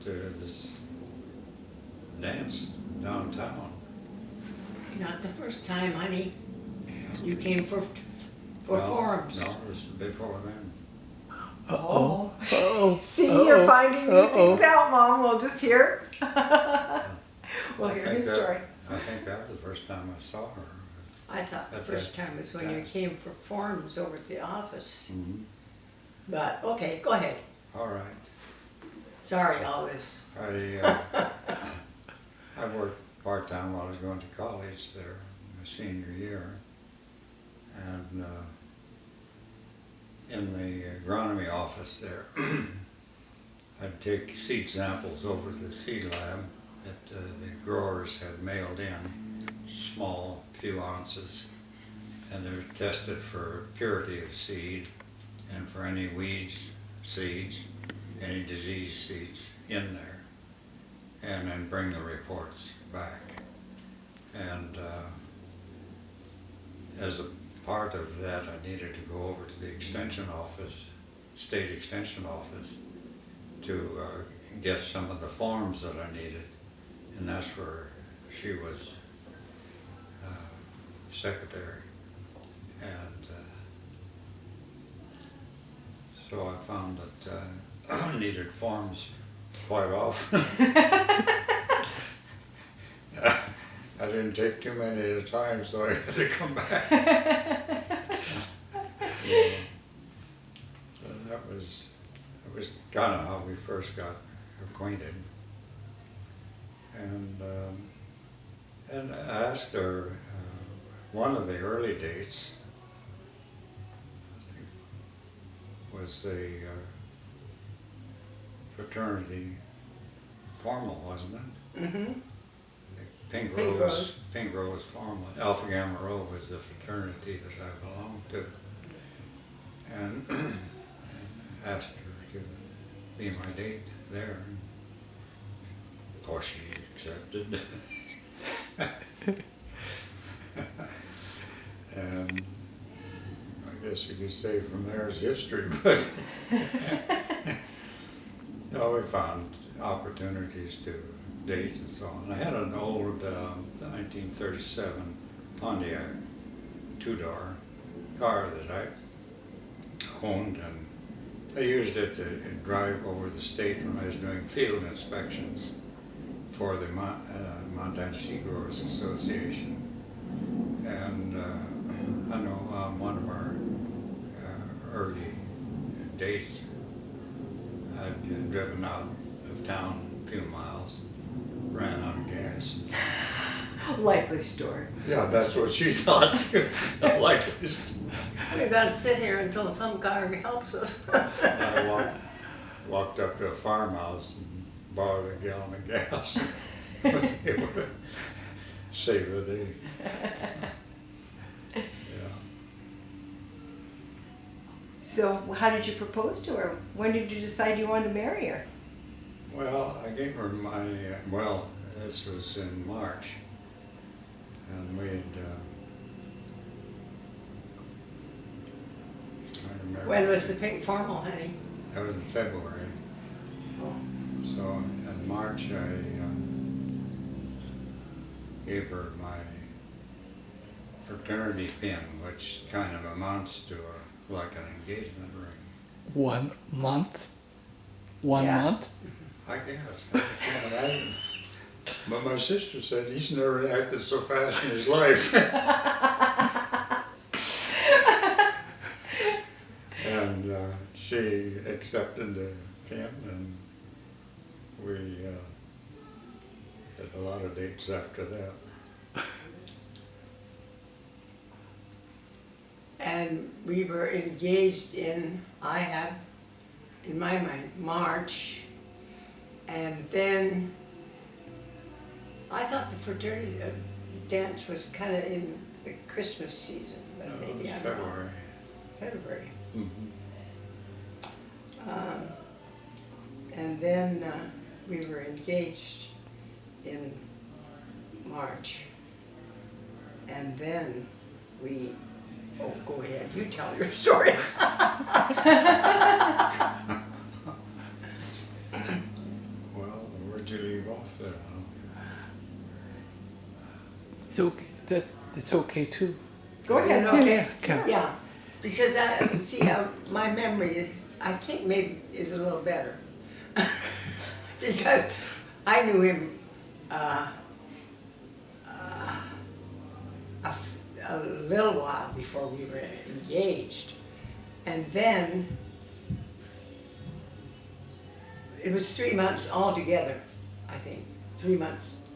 to this dance downtown. Not the first time, honey. You came for No, forums. No, it was before then. Uh-oh. See, you're finding new things out, Mom. We'll just hear. We'll I hear think his that- story. I think that was the first time I saw her. I thought the That's first it. time was when you Yes. came for forums over at the office. Mhm. But, okay, go ahead. All right. Sorry, all this. I worked part-time while I was going to college there, my senior year. And in the agronomy office there, I'd take seed samples over to the seed lab that the growers had mailed in, small, few ounces. And they're tested for purity of seed and for any weeds seeds, any disease seeds in there, and then bring the reports back. And as a part of that, I needed to go over to the extension office, state extension office, to get some of the forms that I needed, and that's where she was secretary. And so I found that I needed forms quite often. I didn't take too many at a time, so I had to come back. So that was kind of how we first got acquainted. And I asked her one of the early dates, I think, was the fraternity formal, wasn't it? Mm-hmm. Pink Pink Rose, Pink Rose formal. Alpha Gamma Rho was the fraternity that I belonged to. And asked her to be my date there. Of course she accepted. And I guess you could say from there is history, but you know, we found opportunities to date and so on. I had an old 1937 Pontiac two-door car that I owned, and I used it to drive over the state when I was doing field inspections for the Montana Seed Growers Association. And I know on one of our early dates, I'd driven out of town a few miles, ran out of gas. Likely story. Yeah, that's what she thought too. Like this. We gotta sit here until some guy helps us. I walked up to a farmhouse and borrowed a gallon of gas. Was able to save the day. Yeah. So how did you propose to her? When did you decide you wanted to marry her? Well, I gave her my, well, this was in March, and we had, trying to remember. When was the pink formal, honey? That was in February. Oh. So in March, I gave her my fraternity pin, which kind of amounts to like an engagement ring. 1 month? One Yeah. month? I guess. I can't imagine. But my sister said he's never acted so fast in his life. And she accepted the pin, and we had a lot of dates after that. And we were engaged in, I had, in my mind, March. And then, I thought the fraternity dance was kind of in the Christmas season, but No, it maybe was I'm wrong. February. February. Mhm. And then we were engaged in March. And then we, oh, go ahead, you tell your story. Well, okay too. Go ahead. Is it okay? Yeah. Yeah, because my memory, I think maybe is a little better. Because I knew him, a little while before we were engaged. And then, it was 3 months altogether, I think, 3 months.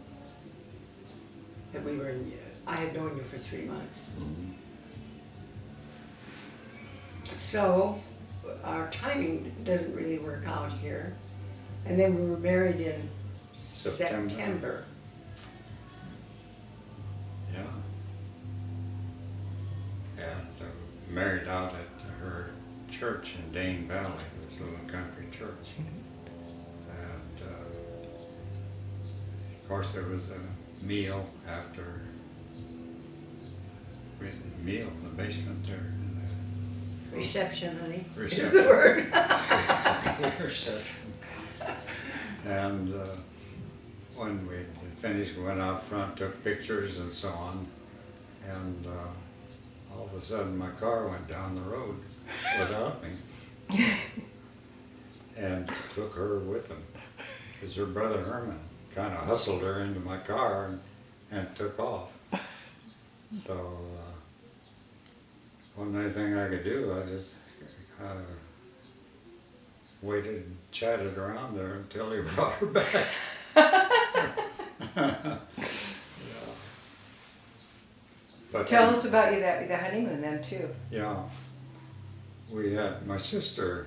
That we were, I had known you for 3 months. So, our timing doesn't really work out here. And then we were married in September. September. Yeah. And married out at her church in Dane Valley, this little country church. And of course there was a meal after, meal in the basement there. Reception, honey. Is Reception. the word. Reception. And when we finished, we went out front, took pictures and so on. And all of a sudden my car went down the road without me. And took her with him. Because her brother Herman kind of hustled her into my car and took off. So wasn't anything I could do. I just waited and chatted around there until he brought her back. But Tell us about the honeymoon then too. yeah, we had, my sister,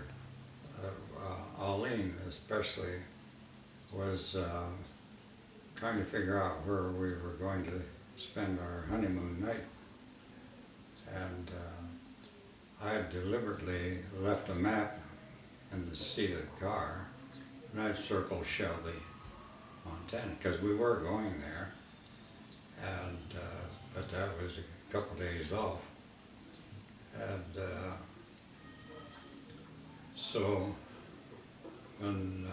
Arlene especially, was trying to figure out where we were going to spend our honeymoon night. And I had deliberately left a map in the seat of the car, and I'd circled Shelby, Montana, because we were going there. And but that was a couple days off. And so when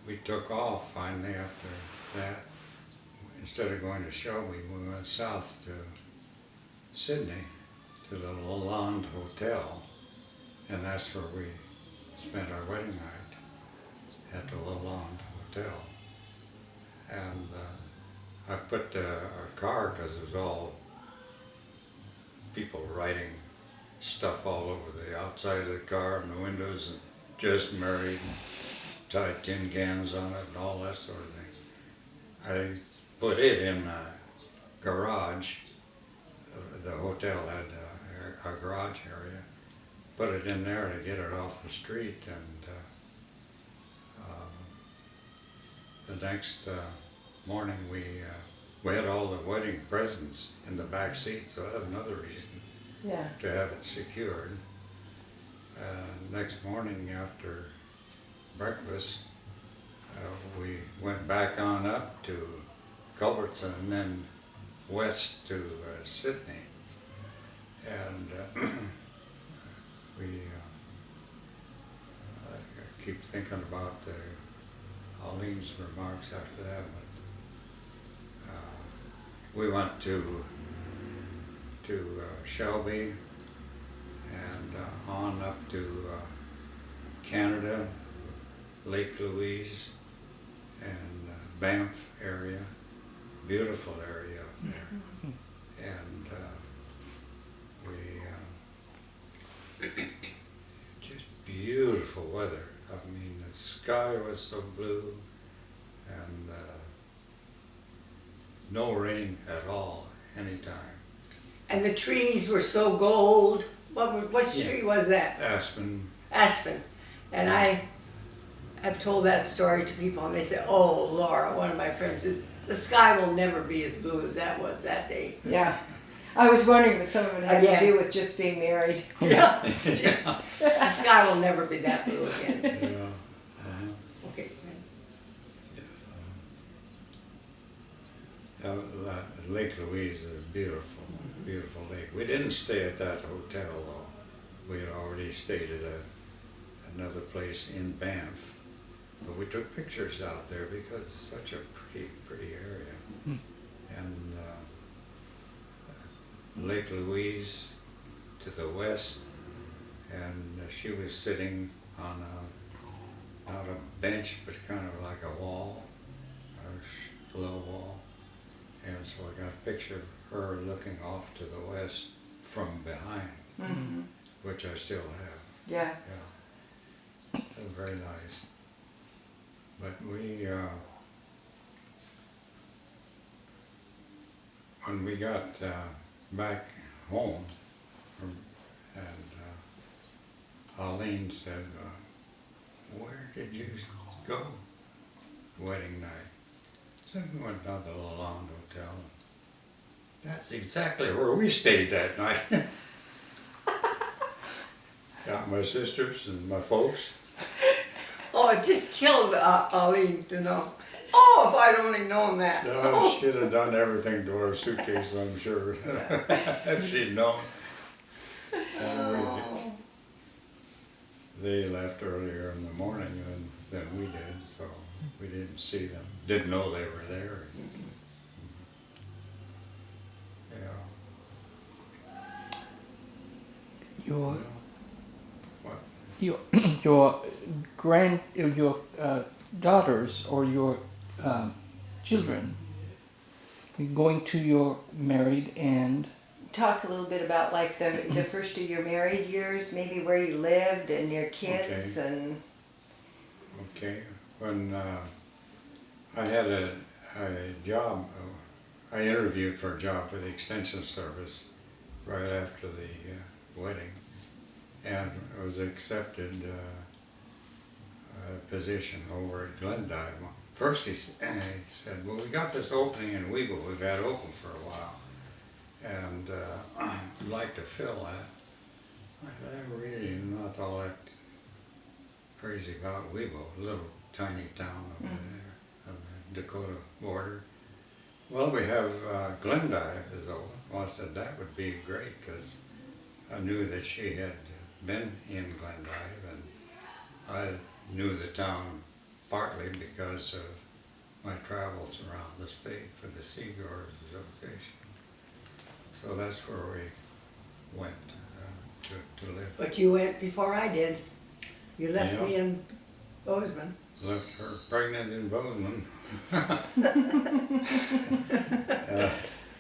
we took off finally after that, instead of going to Shelby, we went south to Sydney, to the Lalonde Hotel, and that's where we spent our wedding night, at the Lalonde Hotel. And I put our car, because it was all people writing stuff all over the outside of the car and the windows, and just married, and tied tin cans on it and all that sort of thing. I put it in a garage. The hotel had a garage area. Put it in there to get it off the street, and the next morning we had all the wedding presents in the back seat, so that's another reason Yeah. to have it secured. Next morning after breakfast, we went back on up to Culbertson and then west to Sydney. And I keep thinking about Arlene's remarks after that, but we went to Shelby and on up to Canada, Lake Louise, and Banff area. Beautiful area up there. And just beautiful weather. I mean, the sky was so blue, and no rain at all, anytime. And the trees were so gold. Which Yeah. tree was that? Aspen. Aspen. And I have told that story to people, and they say, "Oh, Laura," one of my friends says, "the sky will never be as blue as that was that day." Yeah. I was wondering if some of it had Yeah. to do with just being married. Yeah. The sky will never be that blue again. Yeah. Okay. Lake Louise is a beautiful, beautiful lake. We didn't stay at that hotel though. We had already stayed at another place in Banff. But we took pictures out there because it's such a pretty, pretty area. And Lake Louise to the west, and she was sitting on a, not a bench, but kind of like a wall, a low wall. And so I got a picture of her looking off to the west from behind, Mhm. which I still have. Yeah. Yeah, it was very nice. But we, when we got back home, and Arlene said, "Where did you go wedding night?" So we went down to the Lalonde Hotel. That's exactly where we stayed that night. Got my sisters and my folks. Oh, it just killed Arlene to know. Oh, if I'd only known that. No, she'd have done everything to our suitcase, I'm sure, if she'd known. And Oh. they left earlier in the morning than we did, so we didn't see them. Didn't know they were there. Yeah. Your What? your your daughters or your children going to your married and Talk a little bit about like the first of your married years, maybe where you lived and your kids Okay. and. Okay, when I had a job, I interviewed for a job with the Extension Service right after the wedding, and I was accepted a position over at Glendive. First he said, "Well, we got this opening in Weeble, we've had open for a while, and I'd like to fill that." I said, "I'm really not all that crazy about Weeble, a little tiny town over there on the Dakota border. Well, we have Glendive is open." Well, I said that would be great because I knew that she had been in Glendive, and I knew the town partly because of my travels around the state for the Seagoers Association. So that's where we went to live. But you went before I did. You left Yeah. me in Bozeman. Left her pregnant in Bozeman.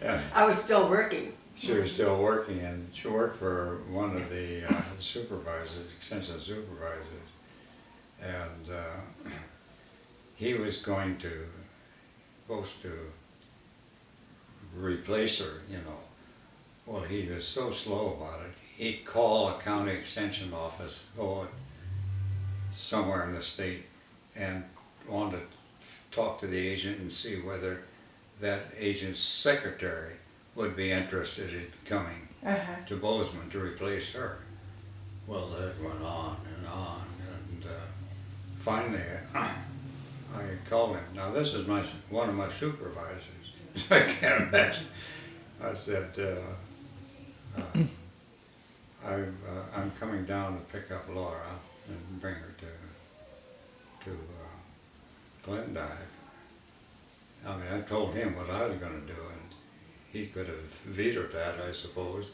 Yeah, I was still working. she was still working, and she worked for one of the supervisors, extension supervisors, and he was supposed to replace her, you know. Well, he was so slow about it. He'd call a county extension office, somewhere in the state, and wanted to talk to the agent and see whether that agent's secretary would be interested in coming Uh-huh. to Bozeman to replace her. Well, that went on, and finally I called him. Now this is one of my supervisors. I can't imagine. I said, I'm coming down to pick up Laura and bring her to Glendive. I mean, I told him what I was going to do, and he could have vetoed that, I suppose,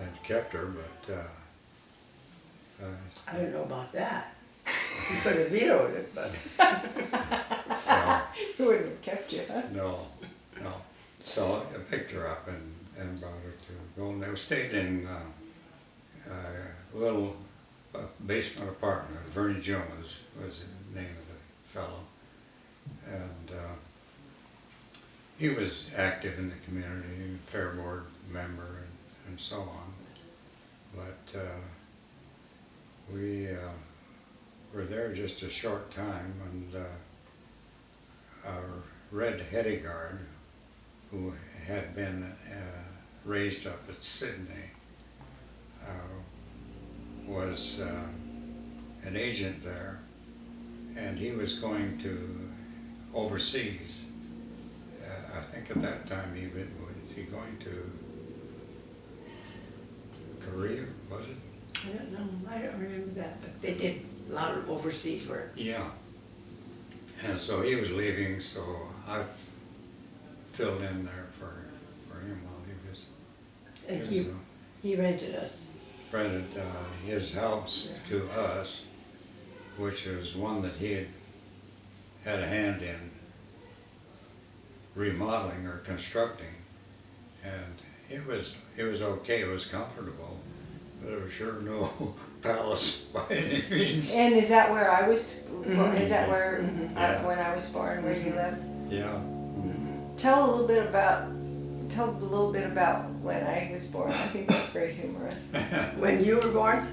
and kept her, but I don't know about that. You could have vetoed it, but Who wouldn't have kept you, huh? no. So I picked her up and brought her to Golden. They stayed in a little basement apartment. Vernie Jones was the name of the fellow, and he was active in the community, fair board member, and so on. But we were there just a short time, and our Red Hedegaard, who had been raised up at Sydney, was an agent there, and he was going to overseas. I think at that time was he going to Korea, was it? I don't know. I don't remember that. But they did a lot of overseas work. Yeah. And so he was leaving, so I filled in there for him while he was And years ago. he rented us. Rented his house to us, which was one that he had a hand in remodeling or constructing, and it was okay. It was comfortable, but it was sure no palace by any means. And is that where I was, is that where, Yeah. when I was born, where you lived? Yeah. Tell a little bit about when I was born. I think that's very humorous. When you were born?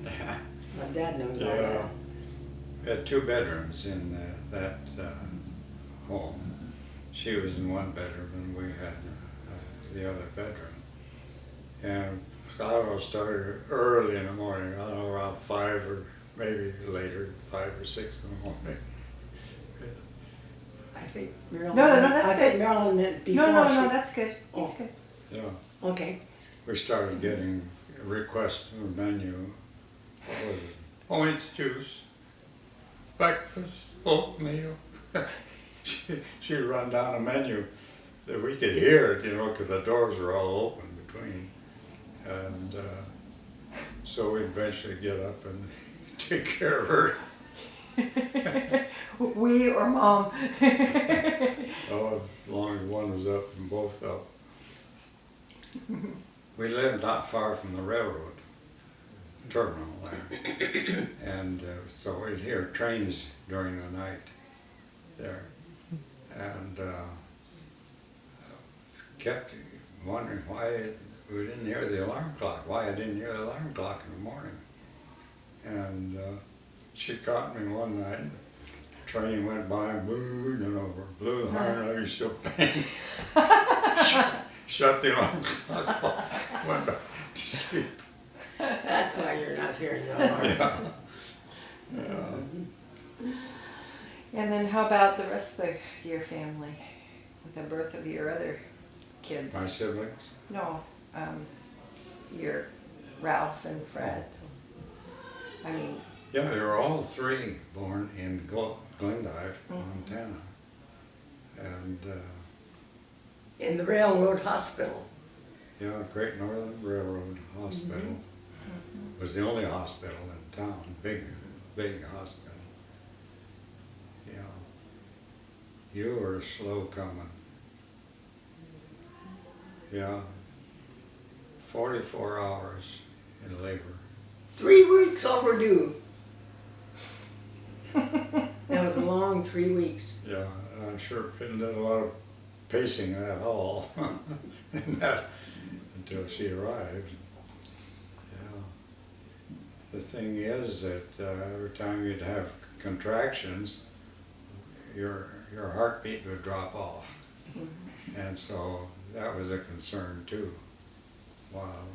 My dad knows all Yeah. that. We had 2 bedrooms in that home. She was in one bedroom and we had the other bedroom. And I don't know, started early in the morning, I don't know, around 5 or maybe later, 5 or 6 in the morning. I think Marilyn. No, that's I think good. Marilyn meant before No, she. that's good. That's Oh. good. Yeah. Okay. We started getting requests from the menu. What was it? Orange juice, breakfast, oatmeal. She'd run down a menu that we could hear it, because the doors were all open between. And so we'd eventually get up and take care of her. We or mom? Oh, as long as one was up and both up. We lived not far from the railroad terminal there. And so we'd hear trains during the night there. And kept wondering why we didn't hear the alarm clock, why I didn't hear the alarm clock in the morning. And she caught me one night. Train went by, boo, blew the horn, I was still paying. Shut the alarm clock off, went back to sleep. That's why you're not hearing the alarm. Yeah. And then how about the rest of your family? With the birth of your other kids? My siblings? No, your Ralph and Fred. I mean, Yeah, they were all 3 born in Glendive, Montana. And In the railroad hospital. yeah, Great Northern Railroad Hospital was the only hospital in town, big hospital. Yeah. You were slow coming. Yeah. 44 hours in labor. 3 weeks overdue. That was a long 3 weeks. Yeah, and I'm sure did a lot of pacing that hall and that until she arrived. Yeah. The thing is that every time you'd have contractions, your heartbeat would drop off, and so that was a concern too while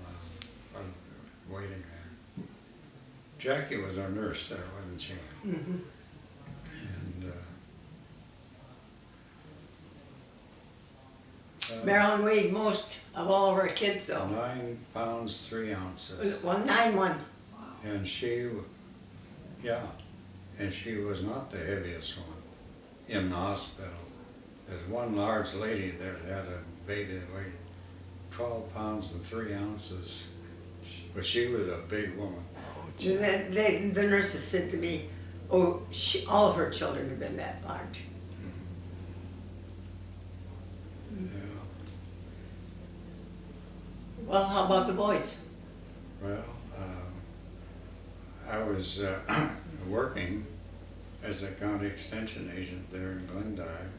I was waiting there. Jackie was our nurse there, wasn't she? And Marilyn weighed most of all of our kids though. 9 pounds 3 ounces. 191. And she was not the heaviest one in the hospital. There's one large lady there that had a baby that weighed 12 pounds and 3 ounces, but she was a big woman. The nurses said to me, oh, all of her children have been that large. Yeah. Well, how about the boys? Well, I was working as a county extension agent there in Glendive,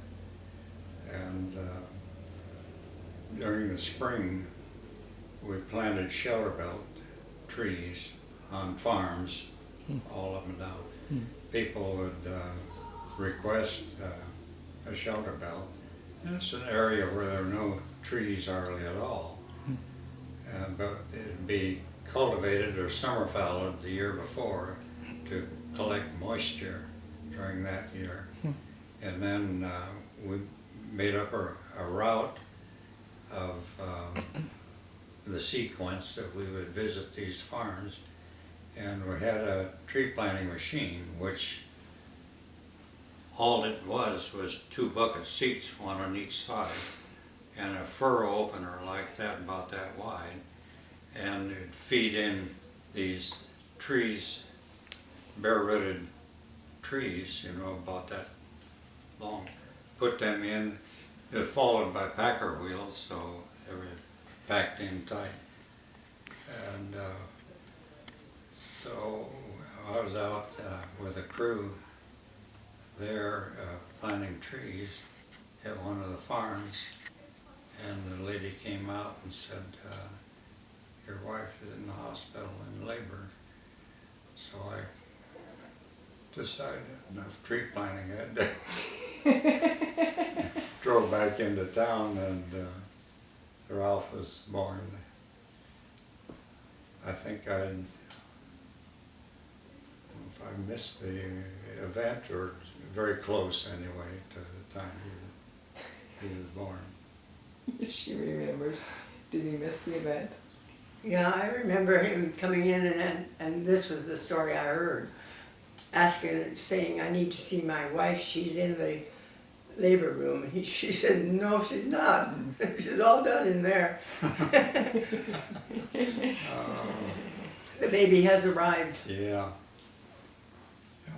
and during the spring we planted shelter belt trees on farms all up and down. People would request a shelter belt, and it's an area where there are no trees hardly at all. But it'd be cultivated or summer fallowed the year before to collect moisture during that year. And then we made up a route of the sequence that we would visit these farms. And we had a tree planting machine, which all it was 2 bucket seats, one on each side. and a furrow opener like that, about that wide, and it'd feed in these trees, bare-rooted trees, you know, about that long. Put them in, they're followed by packer wheels, so they were packed in tight. And so I was out with a crew there planting trees at one of the farms, and the lady came out and said, your wife is in the hospital in labor. So I decided enough tree planting that day. Drove back into town, and Ralph was born. I think I missed the event, or very close anyway to the time he was born. She remembers. Did he miss the event? Yeah, I remember him coming in, and this was the story I heard, saying, I need to see my wife, she's in the labor room. And she said, no, she's not. She's all done in there. The baby has arrived. Yeah.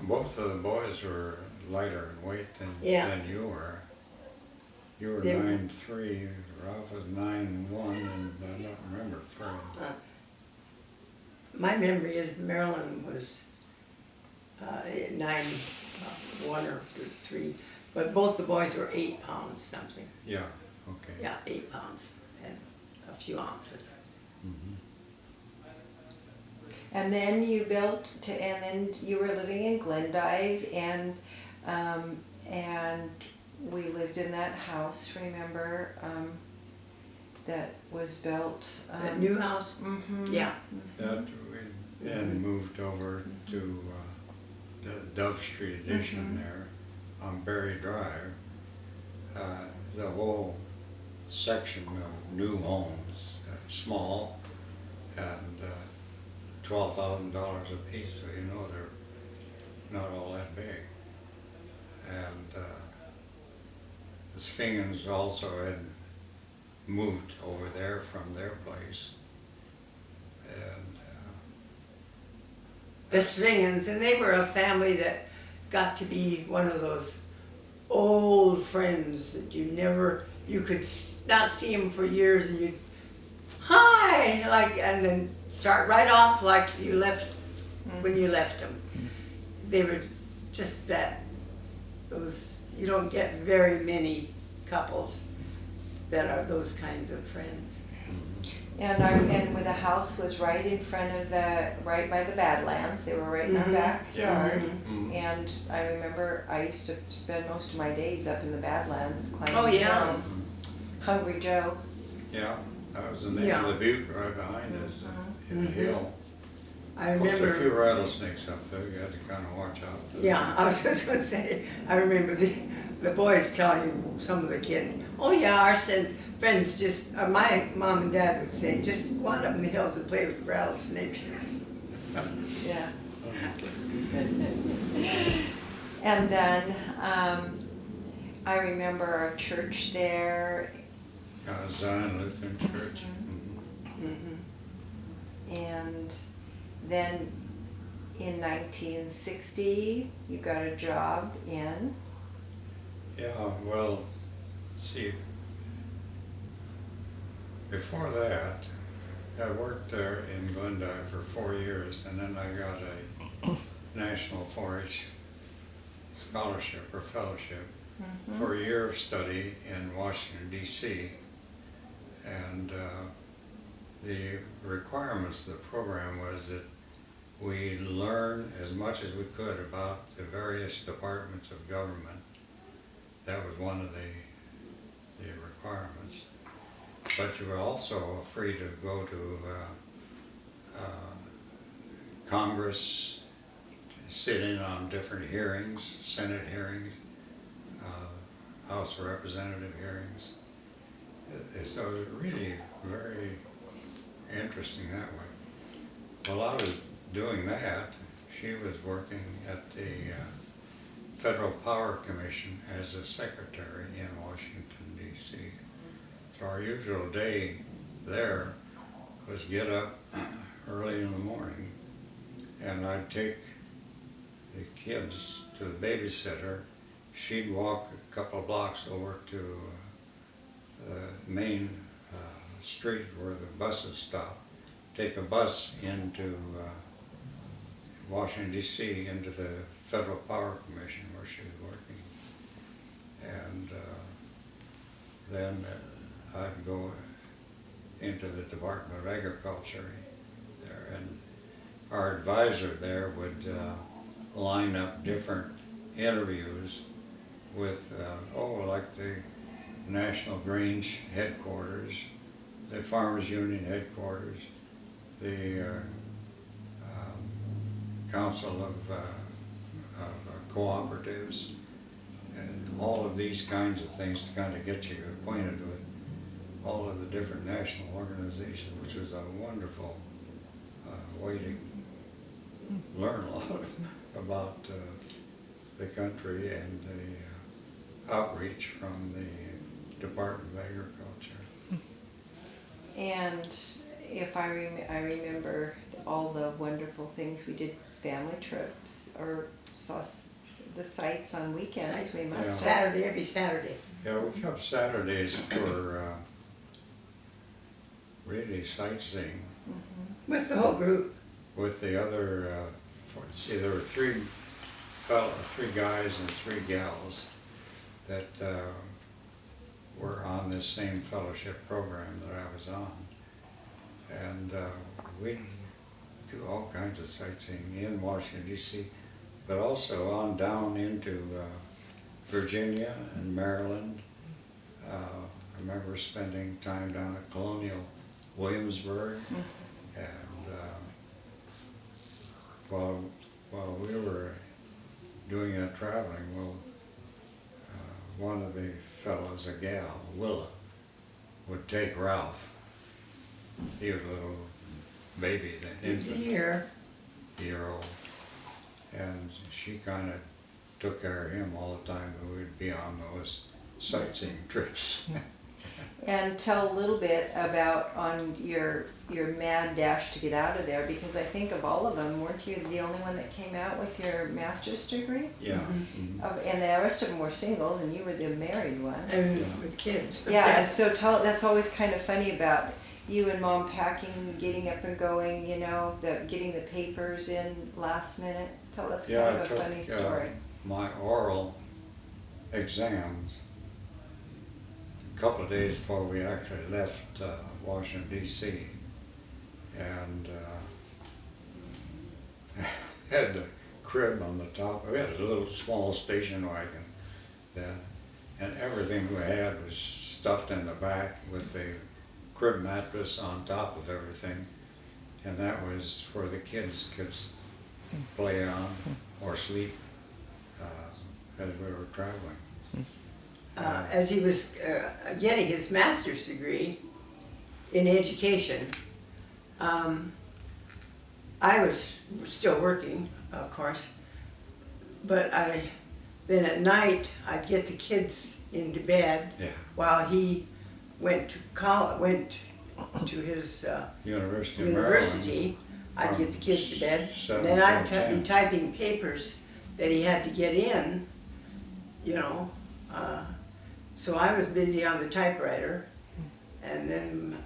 Both of the boys were lighter in weight than you were. You were They were- 9'3", Ralph was 9'1", and I don't remember Fred. My memory is Marilyn was 9'1" or 3", but both the boys were 8 pounds something. Yeah, okay. Yeah, 8 pounds and a few ounces. Mhm. And then you and then you were living in Glendive, and we lived in that house, remember, that was built. That new house? Mm-hmm. Yeah. That we then moved over to the Dove Street addition there on Berry Drive. The whole section of new homes, small, and $12,000 a piece, so you know they're not all that big. And the Sphingans also had moved over there from their place. And The Svingans, and they were a family that got to be one of those old friends that you could not see them for years, and you'd, hi, like, and then start right off like you left, when you left them. They were just you don't get very many couples that are those kinds of friends. And where the house was right in front of right by the Badlands, they were right in our backyard. Mhm. And I remember I used to spend most of my days up in the Badlands climbing Oh, yeah. hills. Hungry Joe. yeah, that was the name of the butte right behind us, in the hill. I Of course, a few remember, rattlesnakes up there, you had to kind of watch out. yeah, I was just gonna say, I remember the boys telling some of the kids, oh yeah, our friends just, my mom and dad would say, just go on up in the hills and play with rattlesnakes. Yeah. And then I remember our church there, Zion Lutheran Church. and then in 1960 you got a job in. Yeah, well, let's see. Before that, I worked there in Glendive for 4 years, and then I got a National 4-H scholarship or fellowship for a year of study in Washington, D.C. And the requirements of the program was that we learn as much as we could about the various departments of government. That was one of the requirements. But you were also free to go to Congress, to sit in on different hearings, Senate hearings, House of Representative hearings. So it was really very interesting that way. While I was doing that, she was working at the Federal Power Commission as a secretary in Washington, D.C. So our usual day there was get up early in the morning, and I'd take the kids to the babysitter. She'd walk a couple of blocks over to the main street where the buses stop, take a bus into Washington DC, into the Federal Power Commission where she was working. And then I'd go into the Department of Agriculture there, and our advisor there would line up different interviews with, like the National Grange headquarters, the Farmers Union headquarters, the Council of Cooperatives, and all of these kinds of things to kind of get you acquainted with all of the different national organizations, which was a wonderful way to learn a lot about the country and the outreach from the Department of Agriculture. And if I remember all the wonderful things we did, family trips, or saw the sights on weekends, we must have. Saturday, every Saturday. Yeah, we kept Saturdays for really sightseeing With the whole group. with the other, there were three guys and three gals that were on this same fellowship program that I was on. And we'd do all kinds of sightseeing in Washington DC, but also on down into Virginia and Maryland. I remember spending time down at Colonial Williamsburg, and while we were doing that traveling, one of the fellows, a gal, Willa, would take Ralph. He was a little baby, the He was a infant, year. and she kind of took care of him all the time, and we'd be on those sightseeing trips. And tell a little bit about on your mad dash to get out of there, because I think of all of them, weren't you the only one that came out with your master's degree? Yeah. And the rest of them were single, and you were the married one. And with kids. Yeah, and so that's always kind of funny about you and Mom packing, getting up and going, getting the papers in last minute. That's Yeah, kind I of a took, funny story. my oral exams a couple of days before we actually left Washington DC, and had the crib on the top. We had a little small station wagon then, and everything we had was stuffed in the back with the crib mattress on top of everything, and that was where the kids could play on or sleep as we were traveling. As he was getting his master's degree in education, I was still working, of course, but then at night I'd get the kids into bed Yeah. while he went to his University of Maryland. university. I'd get the kids to bed, Seven then I'd till 10. be typing papers that he had to get in, so I was busy on the typewriter, and then,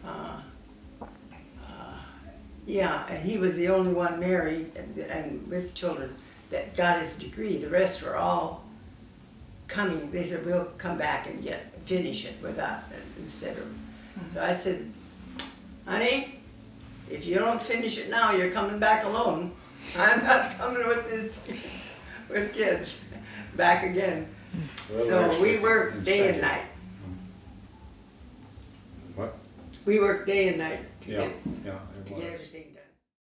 and he was the only one married and with children that got his degree. The rest were all coming. They said, we'll come back and finish it without, instead of, so I said, honey, if you don't finish it now, you're coming back alone. I'm not coming with kids back again. Well, So we actually, worked day and inside- night. What? We worked day and night to Yeah, get yeah, it to was. get everything done.